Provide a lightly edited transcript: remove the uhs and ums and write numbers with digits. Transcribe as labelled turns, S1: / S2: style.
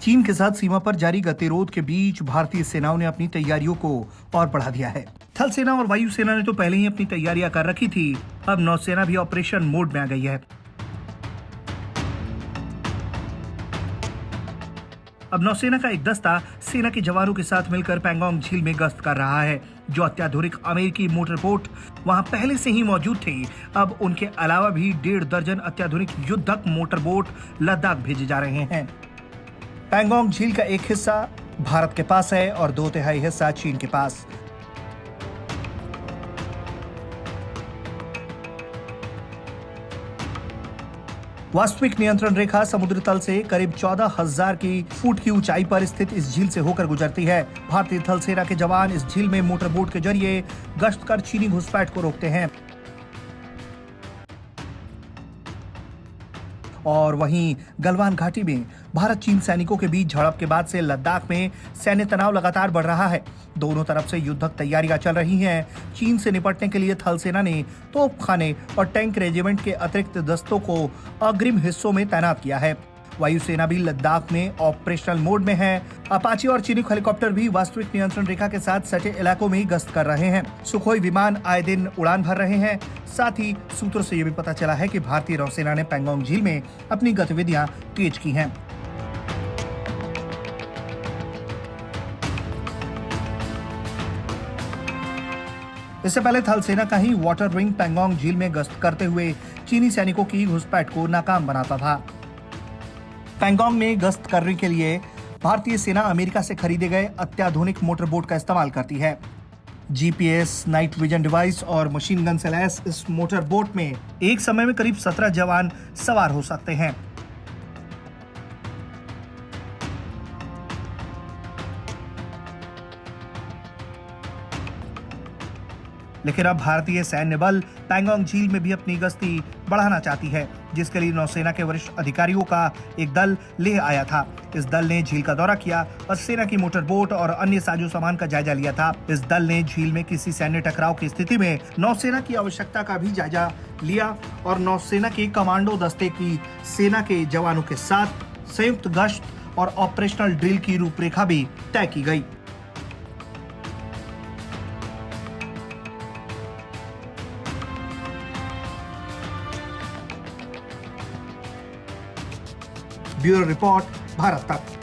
S1: चीन के साथ सीमा पर जारी गतिरोध के बीच भारतीय सेनाओं ने अपनी तैयारियों को और बढ़ा दिया है। थल सेना और वायु सेना ने तो पहले ही अपनी तैयारियां कर रखी थी, अब नौसेना भी ऑपरेशन मोड में आ गई है। अब नौसेना का एक दस्ता सेना के जवानों के साथ मिलकर पैंगोंग झील में गश्त कर रहा है। जो अत्याधुनिक अमेरिकी मोटरबोट वहां पहले से ही मौजूद थे, अब उनके अलावा भी 1.5 दर्जन अत्याधुनिक युद्धक मोटरबोट लद्दाख भेजे जा रहे हैं। पैंगोंग झील का एक हिस्सा भारत के पास है और 2/3 हिस्सा चीन के पास। वास्तविक नियंत्रण रेखा समुद्र तल से करीब 14,000 की फुट की ऊंचाई पर स्थित इस झील से होकर गुजरती है। भारतीय थल सेना के जवान इस झील में मोटरबोट के जरिए गश्त कर चीनी घुसपैठ को रोकते हैं। और वहीं गलवान घाटी में भारत चीन सैनिकों के बीच झड़प के बाद से लद्दाख में सैन्य तनाव लगातार बढ़ रहा है। दोनों तरफ से युद्धक तैयारियां चल रही हैं। चीन से निपटने के लिए थल सेना ने तोपखाने और टैंक रेजिमेंट के अतिरिक्त दस्तों को अग्रिम हिस्सों में तैनात किया है। वायुसेना भी लद्दाख में ऑपरेशनल मोड में है। अपाचे और चीनूक हेलीकॉप्टर भी वास्तविक नियंत्रण रेखा के साथ सटे इलाकों में गश्त कर रहे हैं। सुखोई विमान आए दिन उड़ान भर रहे हैं। साथ ही सूत्रों से यह भी पता चला है कि भारतीय नौसेना ने पैंगोंग झील में अपनी गतिविधियां तेज की हैं। इससे पहले थल सेना का ही वाटर विंग पैंगोंग झील में गश्त करते हुए चीनी सैनिकों की घुसपैठ को नाकाम बनाता था। पैंगोंग में गश्त करने के लिए भारतीय सेना अमेरिका से खरीदे गए अत्याधुनिक मोटरबोट का इस्तेमाल करती है। जीपीएस, नाइट विजन डिवाइस और मशीन गन से लैस इस मोटरबोट में एक समय में करीब 17 जवान सवार हो सकते हैं। लेकिन अब भारतीय सैन्य बल पैंगोंग झील में भी अपनी गश्ती बढ़ाना चाहती है, जिसके लिए नौसेना के वरिष्ठ अधिकारियों का एक दल लेह आया था। इस दल ने झील का दौरा किया और सेना की मोटरबोट और अन्य साजो सामान का जायजा लिया था। इस दल ने झील में किसी सैन्य टकराव की स्थिति में नौसेना की आवश्यकता का भी जायजा लिया और नौसेना के कमांडो दस्ते की सेना के जवानों के साथ संयुक्त गश्त और ऑपरेशनल ड्रिल की रूपरेखा भी तय की गई। ब्यूरो रिपोर्ट, भारत तक।